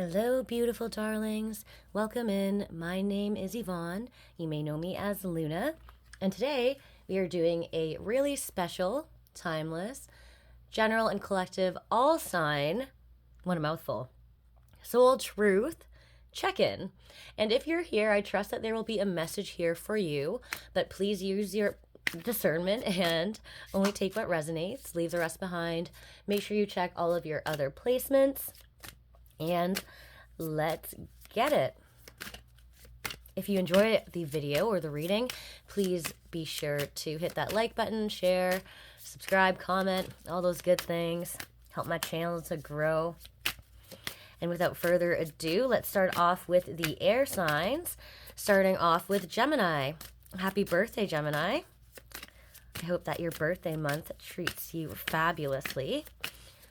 Hello, beautiful darlings. Welcome in. My name is Yvonne. You may know me as Luna. And today we are doing a really special, timeless, general and collective all sign, what a mouthful, soul truth check-in. And if you're here, I trust that there will be a message here for you, but please use your discernment and only take what resonates, leave the rest behind. Make sure you check all of your other placements. And let's get it. If you enjoyed the video or the reading, please be sure to hit that like button, share, subscribe, comment, all those good things. Help my channel to grow. And without further ado, let's start off with the air signs, starting off with Gemini. Happy birthday, Gemini. I hope that your birthday month treats you fabulously.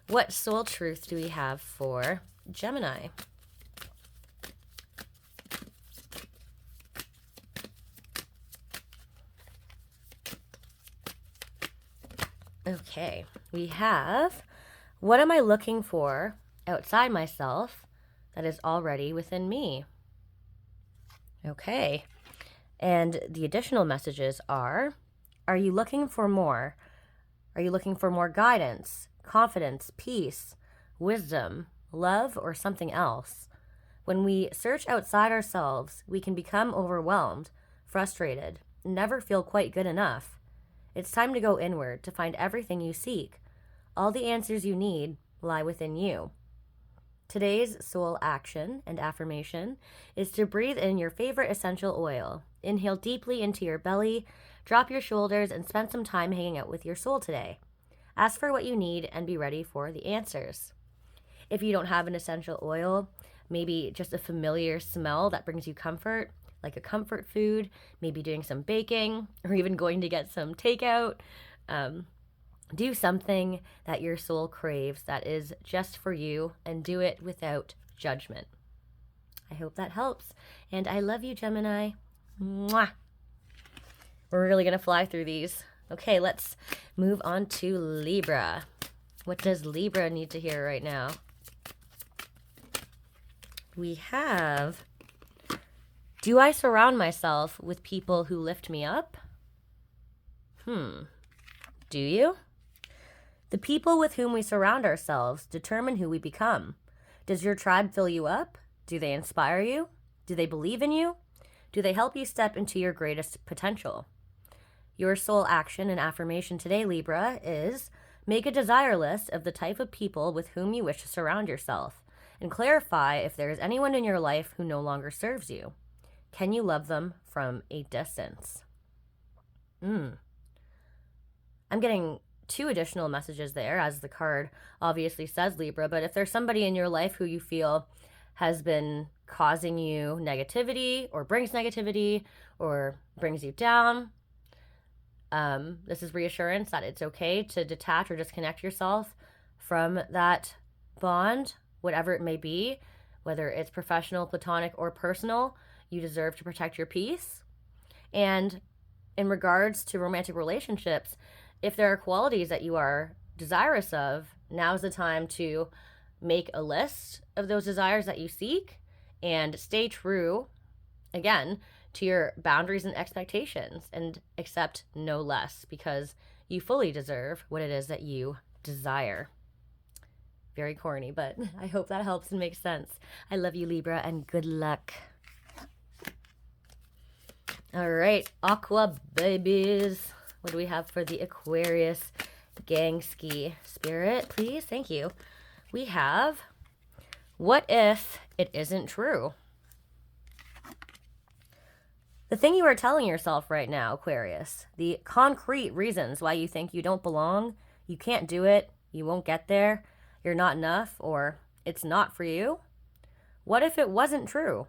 What soul truth do we have for Gemini? Okay, we have, what am I looking for outside myself that is already within me? Okay, and the additional messages are you looking for more? Are you looking for more guidance, confidence, peace, wisdom, love, or something else? When we search outside ourselves, we can become overwhelmed, frustrated, never feel quite good enough. It's time to go inward to find everything you seek. All the answers you need lie within you. Today's soul action and affirmation is to breathe in your favorite essential oil. Inhale deeply into your belly, drop your shoulders, and spend some time hanging out with your soul today. Ask for what you need and be ready for the answers. If you don't have an essential oil, maybe just a familiar smell that brings you comfort, like a comfort food, maybe doing some baking, or even going to get some takeout. Do something that your soul craves that is just for you, and do it without judgment. I hope that helps. And I love you, Gemini. Mwah. We're really going to fly through these. Okay, let's move on to Libra. What does Libra need to hear right now? We have, do I surround myself with people who lift me up? Do you? The people with whom we surround ourselves determine who we become. Does your tribe fill you up? Do they inspire you? Do they believe in you? Do they help you step into your greatest potential? Your soul action and affirmation today, Libra, is make a desire list of the type of people with whom you wish to surround yourself, and clarify if there is anyone in your life who no longer serves you. Can you love them from a distance? I'm getting two additional messages there, as the card obviously says, Libra, but if there's somebody in your life who you feel has been causing you negativity or brings negativity or brings you down, this is reassurance that it's okay to detach or disconnect yourself from that bond, whatever it may be, whether it's professional, platonic, or personal. You deserve to protect your peace. And in regards to romantic relationships, if there are qualities that you are desirous of, now's the time to make a list of those desires that you seek and stay true, again, to your boundaries and expectations, and accept no less, because you fully deserve what it is that you desire. Very corny, but I hope that helps and makes sense. I love you, Libra, and good luck. All right, Aqua babies. What do we have for the Aquarius gang ski spirit, please? Thank you. We have, what if it isn't true? The thing you are telling yourself right now, Aquarius, the concrete reasons why you think you don't belong, you can't do it, you won't get there, you're not enough, or it's not for you. What if it wasn't true?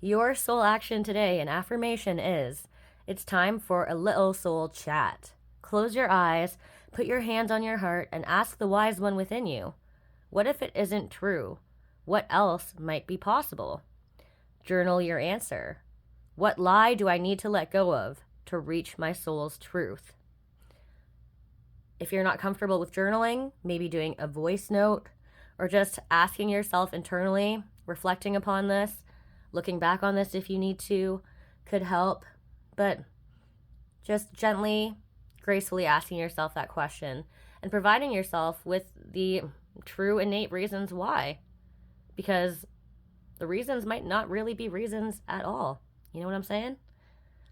Your soul action today and affirmation is, it's time for a little soul chat. Close your eyes, put your hands on your heart, and ask the wise one within you, what if it isn't true? What else might be possible? Journal your answer. What lie do I need to let go of to reach my soul's truth? If you're not comfortable with journaling, maybe doing a voice note or just asking yourself internally, reflecting upon this, looking back on this if you need to, could help. But just gently, gracefully asking yourself that question and providing yourself with the true innate reasons why. Because the reasons might not really be reasons at all. You know what I'm saying?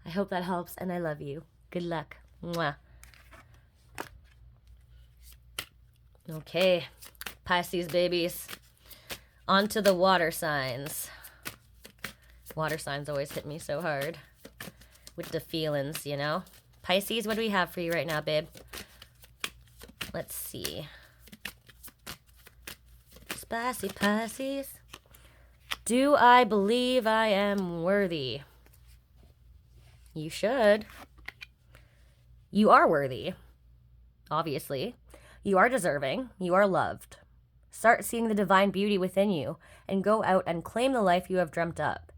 I hope that helps, and I love you. Good luck. Mwah. Okay, Pisces babies. On to the water signs. Water signs always hit me so hard with the feelings, you know? Pisces, what do we have for you right now, babe? Let's see. Spicy Pisces. Do I believe I am worthy? You should. You are worthy, obviously. You are deserving. You are loved. Start seeing the divine beauty within you and go out and claim the life you have dreamt up.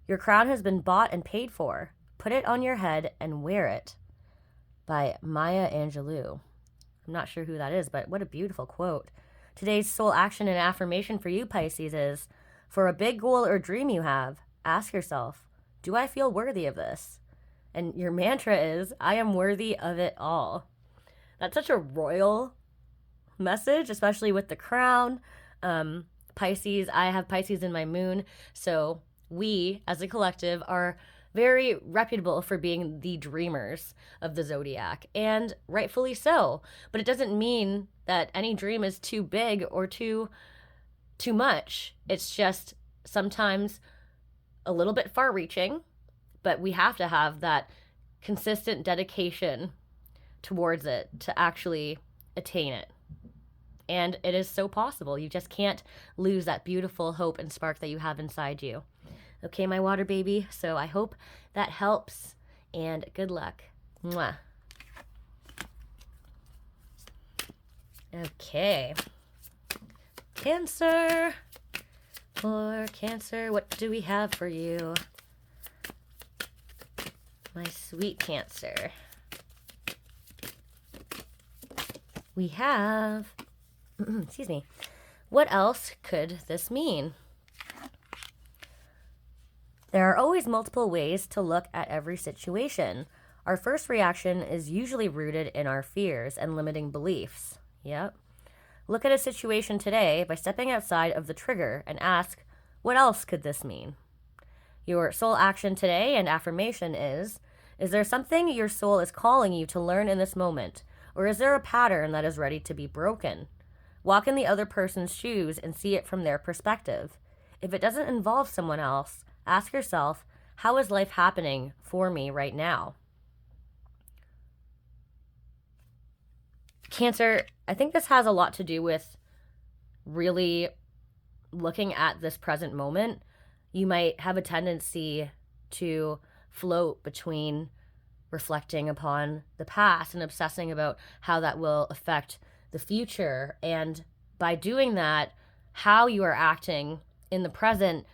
Your crown has been bought and paid for. Put it on your head and wear it. By Maya Angelou. I'm not sure who that is, but what a beautiful quote. Today's soul action and affirmation for you, Pisces, is, for a big goal or dream you have, ask yourself, do I feel worthy of this? And your mantra is, I am worthy of it all. That's such a royal message, especially with the crown. Pisces, I have Pisces in my moon, so we, as a collective, are very reputable for being the dreamers of the zodiac, and rightfully so. But it doesn't mean that any dream is too big or too much. It's just sometimes a little bit far-reaching, but we have to have that consistent dedication towards it to actually attain it. And it is so possible. You just can't lose that beautiful hope and spark that you have inside you. Okay, my water baby. So I hope that helps, and good luck. Mwah. Okay. Cancer. For Cancer, what do we have for you? My sweet Cancer. We have, excuse me, what else could this mean? There are always multiple ways to look at every situation. Our first reaction is usually rooted in our fears and limiting beliefs. Yep. Look at a situation today by stepping outside of the trigger and ask, what else could this mean? Your soul action today and affirmation is there something your soul is calling you to learn in this moment? Or is there a pattern that is ready to be broken? Walk in the other person's shoes and see it from their perspective. If it doesn't involve someone else, ask yourself, how is life happening for me right now? Cancer, I think this has a lot to do with really looking at this present moment. You might have a tendency to float between reflecting upon the past and obsessing about how that will affect the future. And by doing that, how you are acting in the present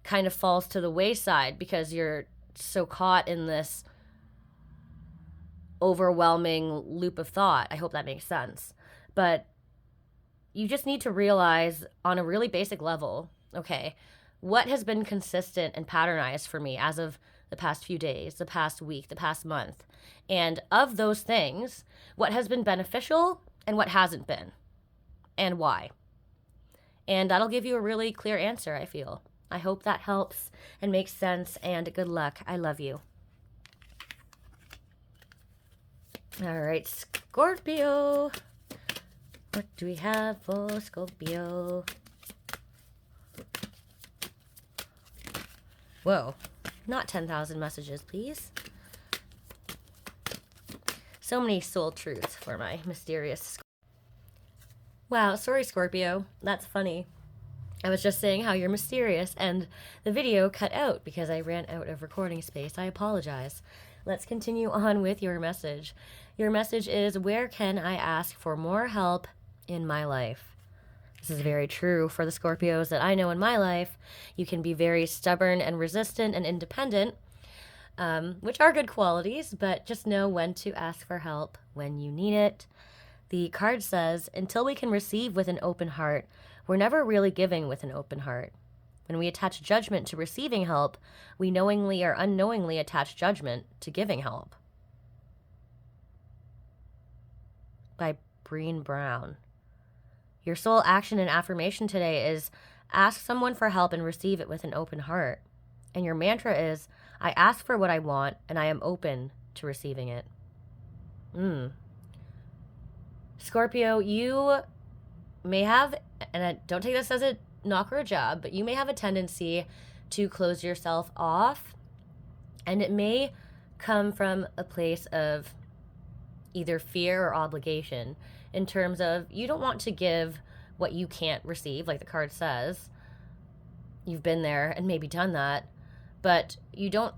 kind of falls to the wayside because you're so caught in this overwhelming loop of thought. I hope that makes sense. But you just need to realize on a really basic level, okay, what has been consistent and patternized for me as of the past few days, the past week, the past month. And of those things, what has been beneficial and what hasn't been, and why. And that'll give you a really clear answer, I feel. I hope that helps and makes sense, and good luck. I love you. All right, Scorpio. What do we have for Scorpio? Whoa. Not 10,000 messages, please. So many soul truths for my mysterious. Wow, sorry, Scorpio. That's funny. I was just saying how you're mysterious, and the video cut out because I ran out of recording space. I apologize. Let's continue on with your message. Your message is, where can I ask for more help in my life? This is very true for the Scorpios that I know in my life. You can be very stubborn and resistant and independent, which are good qualities, but just know when to ask for help when you need it. The card says, until we can receive with an open heart, We're never really giving with an open heart. When we attach judgment to receiving help, we knowingly or unknowingly attach judgment to giving help. By Breen Brown. Your soul action and affirmation today is ask someone for help and receive it with an open heart. And your mantra is, I ask for what I want and I am open to receiving it. Scorpio, you may have, and I don't take this as a knock or a jab, but you may have a tendency to close yourself off, and it may come from a place of either fear or obligation, in terms of you don't want to give what you can't receive, like the card says. You've been there and maybe done that, but you don't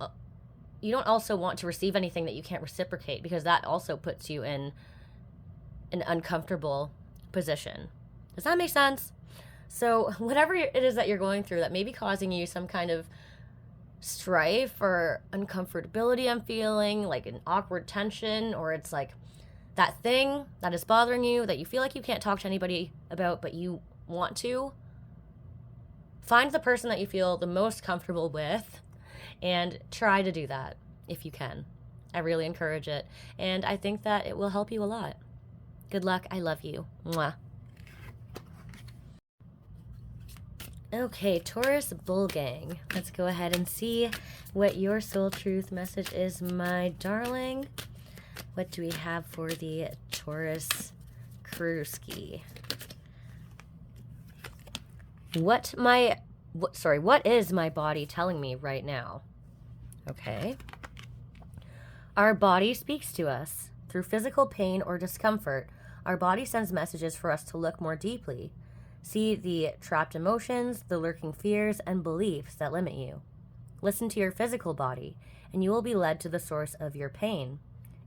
also want to receive anything that you can't reciprocate, because that also puts you in an uncomfortable position. Does that make sense? So whatever it is that you're going through that may be causing you some kind of strife or uncomfortability, I'm feeling like an awkward tension, or it's like that thing that is bothering you that you feel like you can't talk to anybody about, but you want to, find the person that you feel the most comfortable with and try to do that if you can. I really encourage it, and I think that it will help you a lot. Good luck. I love you. Mwah. Okay, Taurus Bull Gang. Let's go ahead and see what your soul truth message is, my darling. What do we have for the Taurus Krewski? What is my body telling me right now? Okay. Our body speaks to us. Through physical pain or discomfort, our body sends messages for us to look more deeply. See the trapped emotions, the lurking fears, and beliefs that limit you. Listen to your physical body, and you will be led to the source of your pain.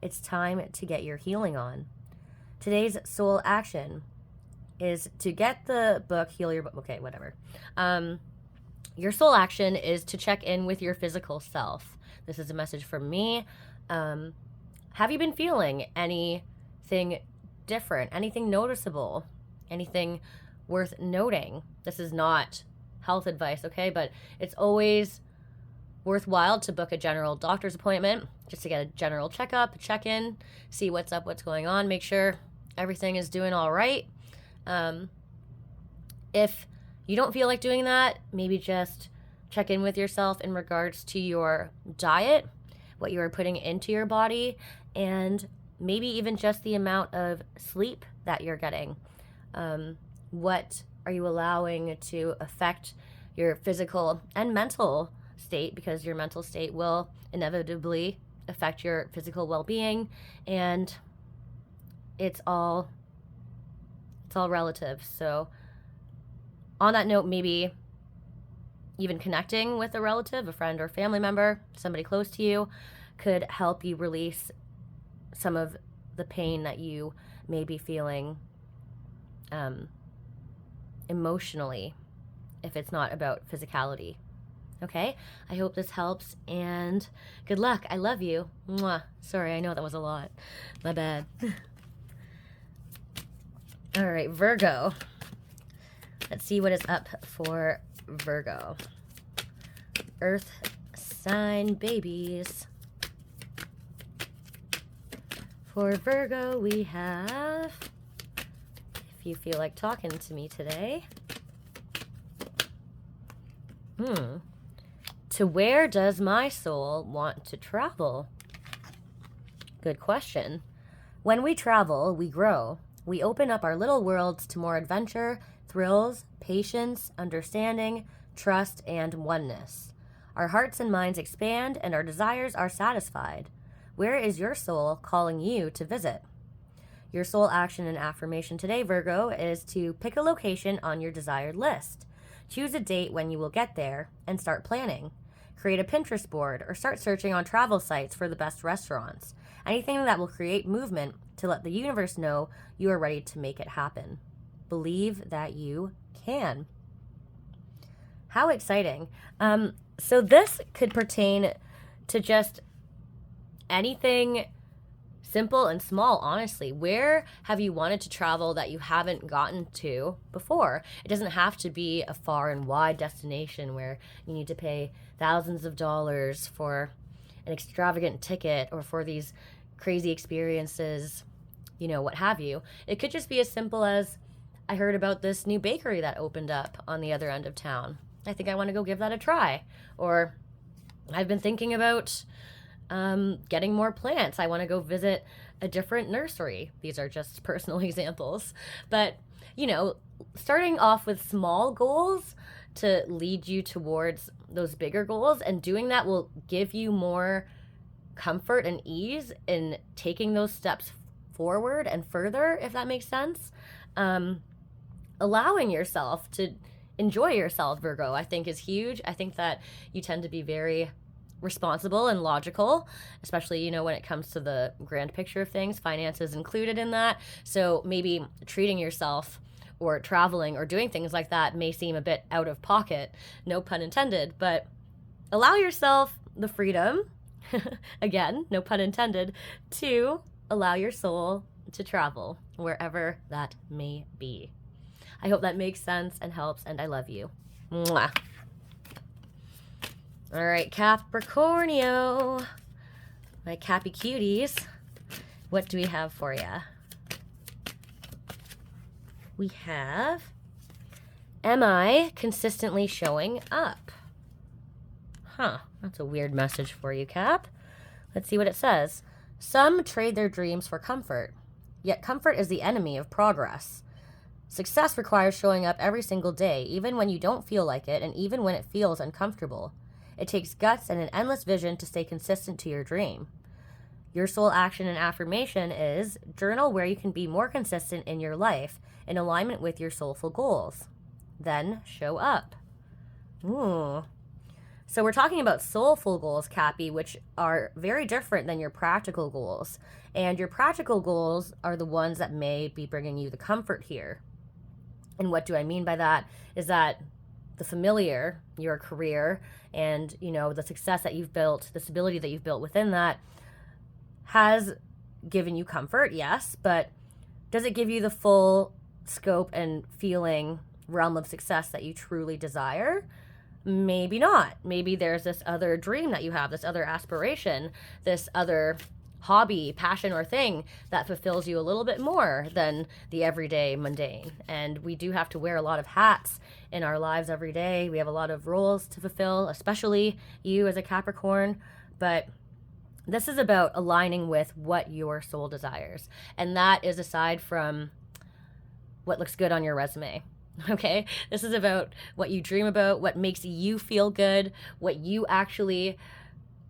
It's time to get your healing on. Today's soul action is to get the book, Heal Your... Okay, whatever. Your soul action is to check in with your physical self. This is a message from me. Have you been feeling anything different, anything noticeable, anything worth noting? This is not health advice, okay? But it's always worthwhile to book a general doctor's appointment just to get a general checkup, check in, see what's up, what's going on, make sure everything is doing all right. If you don't feel like doing that, maybe just check in with yourself in regards to your diet, what you are putting into your body, and maybe even just the amount of sleep that you're getting. What are you allowing to affect your physical and mental state, because your mental state will inevitably affect your physical well-being, and it's all relative. So on that note, maybe even connecting with a relative, a friend or family member, somebody close to you, could help you release some of the pain that you may be feeling emotionally, if it's not about physicality. Okay? I hope this helps, and good luck. I love you. Mwah. Sorry, I know that was a lot. My bad. All right, Virgo. Let's see what is up for Virgo. Earth sign babies. For Virgo, we have, if you feel like talking to me today, to where does my soul want to travel? Good question. When we travel, we grow. We open up our little worlds to more adventure, thrills, patience, understanding, trust, and oneness. Our hearts and minds expand, and our desires are satisfied. Where is your soul calling you to visit? Your soul action and affirmation today, Virgo, is to pick a location on your desired list. Choose a date when you will get there and start planning. Create a Pinterest board or start searching on travel sites for the best restaurants. Anything that will create movement to let the universe know you are ready to make it happen. Believe that you can. How exciting. So this could pertain to just anything simple and small, honestly. Where have you wanted to travel that you haven't gotten to before? It doesn't have to be a far and wide destination where you need to pay thousands of dollars for an extravagant ticket or for these crazy experiences, you know, what have you. It could just be as simple as, I heard about this new bakery that opened up on the other end of town. I think I want to go give that a try. Or I've been thinking about getting more plants. I want to go visit a different nursery. These are just personal examples. But, you know, starting off with small goals to lead you towards those bigger goals, and doing that will give you more comfort and ease in taking those steps forward and further, if that makes sense. Allowing yourself to enjoy yourself, Virgo, I think is huge. I think that you tend to be very responsible and logical, especially, you know, when it comes to the grand picture of things, finances included in that. So maybe treating yourself or traveling or doing things like that may seem a bit out of pocket, no pun intended, but allow yourself the freedom, again, no pun intended, to allow your soul to travel wherever that may be. I hope that makes sense and helps, and I love you. Mwah. All right, Capricornio, my Cappy cuties, what do we have for you? We have, am I consistently showing up? Huh, that's a weird message for you, Cap. Let's see what it says. Some trade their dreams for comfort, yet comfort is the enemy of progress. Success requires showing up every single day, even when you don't feel like it, and even when it feels uncomfortable. It takes guts and an endless vision to stay consistent to your dream. Your soul action and affirmation is journal where you can be more consistent in your life in alignment with your soulful goals. Then show up. Ooh. So we're talking about soulful goals, Cappy, which are very different than your practical goals. And your practical goals are the ones that may be bringing you the comfort here. And what do I mean by that is that the familiar, your career, and, you know, the success that you've built, the stability that you've built within that has given you comfort, yes, but does it give you the full scope and feeling realm of success that you truly desire? Maybe not. Maybe there's this other dream that you have, this other aspiration, this other hobby, passion, or thing that fulfills you a little bit more than the everyday mundane. And we do have to wear a lot of hats in our lives every day. We have a lot of roles to fulfill, especially you as a Capricorn. But this is about aligning with what your soul desires. And that is aside from what looks good on your resume. Okay? This is about what you dream about, what makes you feel good, what you actually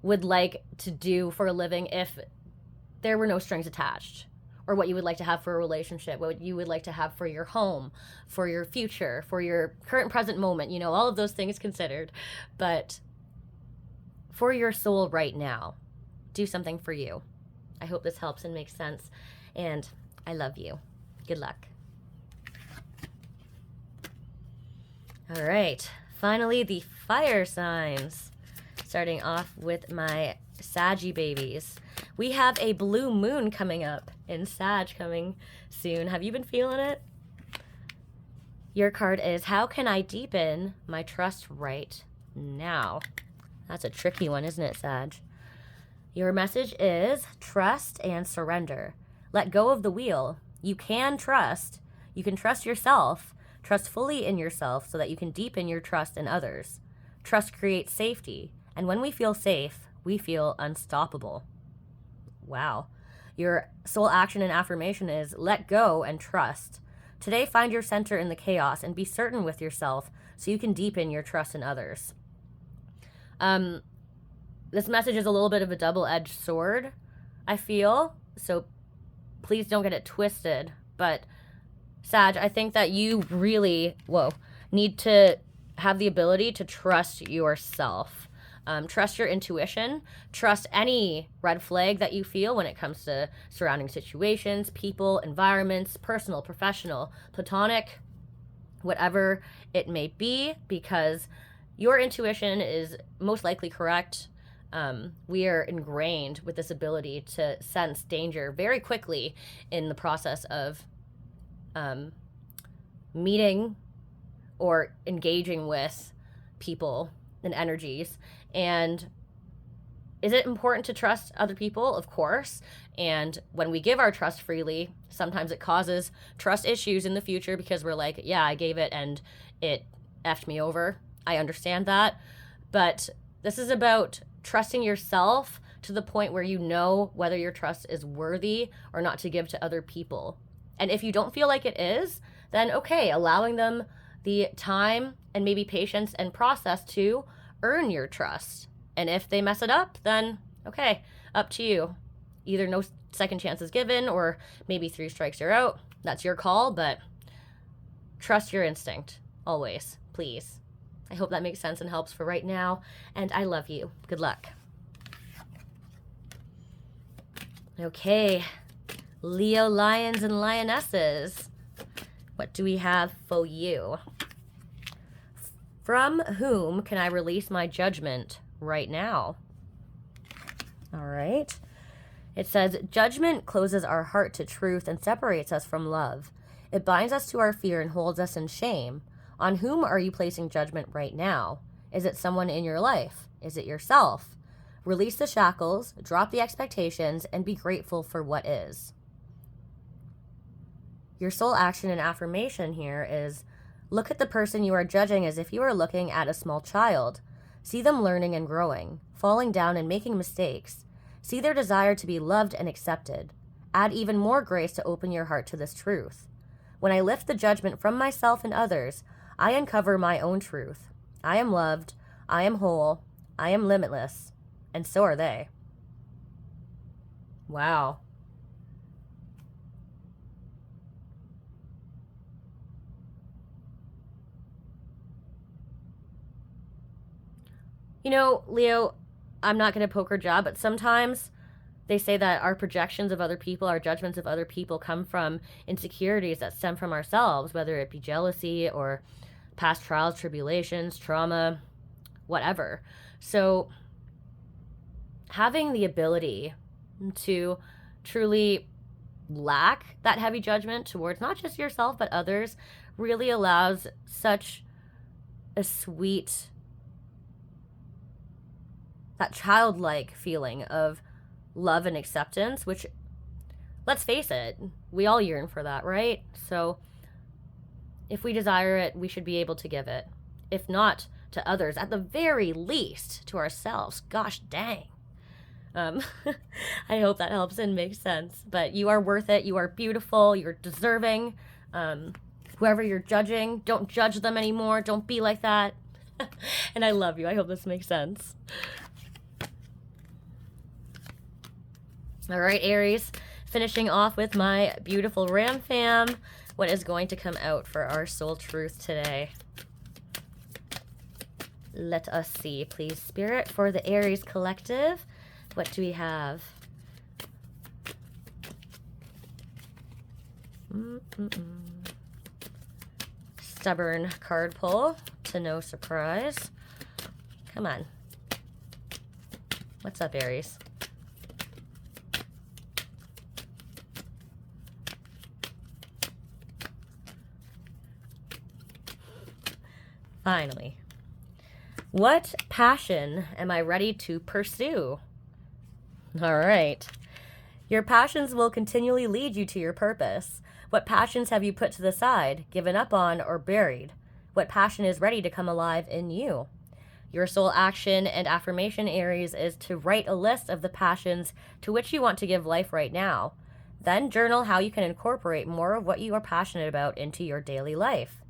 would like to do for a living if there were no strings attached, or what you would like to have for a relationship, what you would like to have for your home, for your future, for your current present moment, you know, all of those things considered. But for your soul right now, do something for you. I hope this helps and makes sense, and I love you. Good luck. All right, finally the fire signs. Starting off with my Saggy babies. We have a blue moon coming up in Sag coming soon. Have you been feeling it? Your card is, how can I deepen my trust right now? That's a tricky one, isn't it, Sag? Your message is trust and surrender. Let go of the wheel. You can trust. You can trust yourself. Trust fully in yourself so that you can deepen your trust in others. Trust creates safety. And when we feel safe, we feel unstoppable. Wow. Your soul action and affirmation is let go and trust. Today, find your center in the chaos and be certain with yourself so you can deepen your trust in others. This message is a little bit of a double-edged sword, I feel. So please don't get it twisted. But Sag, I think that you really, need to have the ability to trust yourself. Trust your intuition. Trust any red flag that you feel when it comes to surrounding situations, people, environments, personal, professional, platonic, whatever it may be, because your intuition is most likely correct. We are ingrained with this ability to sense danger very quickly in the process of meeting or engaging with people and energies. And is it important to trust other people? Of course. And when we give our trust freely, sometimes it causes trust issues in the future because we're like, yeah, I gave it and it effed me over. I understand that. But this is about trusting yourself to the point where you know whether your trust is worthy or not to give to other people. And if you don't feel like it is, then okay, allowing them the time and maybe patience and process to earn your trust. And if they mess it up, then okay, up to you. Either no second chances given or maybe 3 strikes you're out. That's your call, but trust your instinct always, please. I hope that makes sense and helps for right now. And I love you. Good luck. Okay, Leo lions and lionesses. What do we have for you? From whom can I release my judgment right now? All right. It says, judgment closes our heart to truth and separates us from love. It binds us to our fear and holds us in shame. On whom are you placing judgment right now? Is it someone in your life? Is it yourself? Release the shackles, drop the expectations, and be grateful for what is. Your soul action and affirmation here is, look at the person you are judging as if you are looking at a small child. See them learning and growing, falling down and making mistakes. See their desire to be loved and accepted. Add even more grace to open your heart to this truth. When I lift the judgment from myself and others, I uncover my own truth. I am loved, I am whole, I am limitless, and so are they. Wow. You know, Leo, I'm not going to poke or jab, but sometimes they say that our projections of other people, our judgments of other people come from insecurities that stem from ourselves, whether it be jealousy or past trials, tribulations, trauma, whatever. So having the ability to truly lack that heavy judgment towards not just yourself, but others really allows such a sweet, that childlike feeling of love and acceptance, which, let's face it, we all yearn for that, right? So if we desire it, we should be able to give it. If not to others, at the very least to ourselves. Gosh dang. I hope that helps and makes sense. But you are worth it. You are beautiful. You're deserving. Whoever you're judging, don't judge them anymore. Don't be like that. And I love you. I hope this makes sense. All right, Aries, finishing off with my beautiful Ram fam. What is going to come out for our soul truth today? Let us see, please, Spirit, for the Aries collective. What do we have? Stubborn card pull, to no surprise. Come on. What's up, Aries? Finally. What passion am I ready to pursue? All right. Your passions will continually lead you to your purpose. What passions have you put to the side, given up on, or buried? What passion is ready to come alive in you? Your soul action and affirmation, Aries, is to write a list of the passions to which you want to give life right now. Then journal how you can incorporate more of what you are passionate about into your daily life.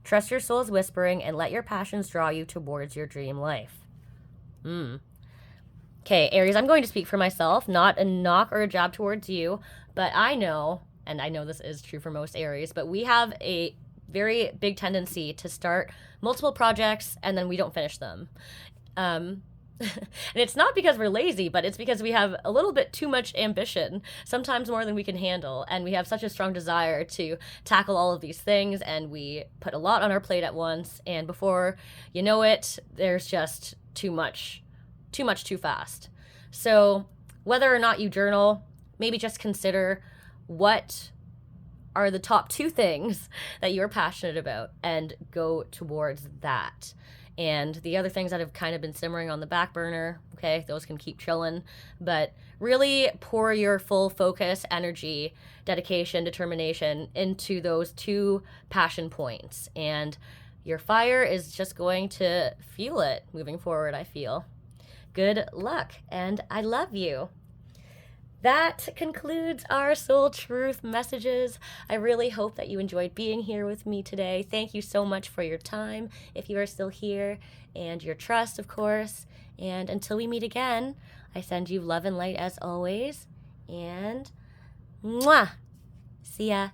Trust your soul's whispering and let your passions draw you towards your dream life. Okay, Aries, I'm going to speak for myself, not a knock or a jab towards you, but I know, and I know this is true for most Aries, but we have a very big tendency to start multiple projects and then we don't finish them. And it's not because we're lazy, but it's because we have a little bit too much ambition, sometimes more than we can handle. And we have such a strong desire to tackle all of these things, and we put a lot on our plate at once. And before you know it, there's just too much too much too fast. So whether or not you journal, maybe just consider what are the top 2 things that you're passionate about and go towards that. And the other things that have kind of been simmering on the back burner, okay, those can keep chilling. But really pour your full focus, energy, dedication, determination into those 2 passion points. And your fire is just going to fuel it moving forward, I feel. Good luck, and I love you. That concludes our Soul Truth messages. I really hope that you enjoyed being here with me today. Thank you so much for your time, if you are still here, and your trust, of course. And until we meet again, I send you love and light as always. And mwah! See ya.